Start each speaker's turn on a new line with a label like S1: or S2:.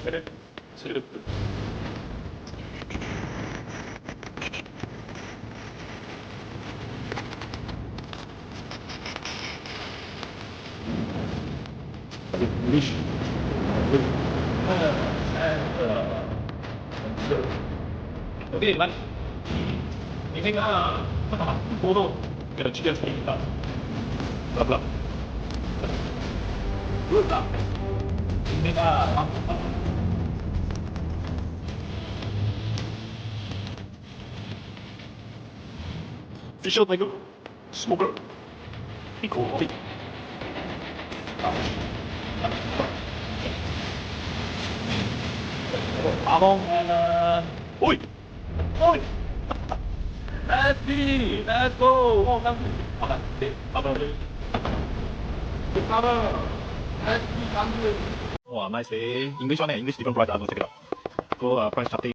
S1: English. Oke, teman. Ini foto kecil kita. Bla bla. Ini Fisher Tiger Smoker Eco Abang Oi! Oi! Let's go! Oh, makan. Abang dulu. Wah, nice eh. English one eh, English different price. I'll check it out. Go price starting.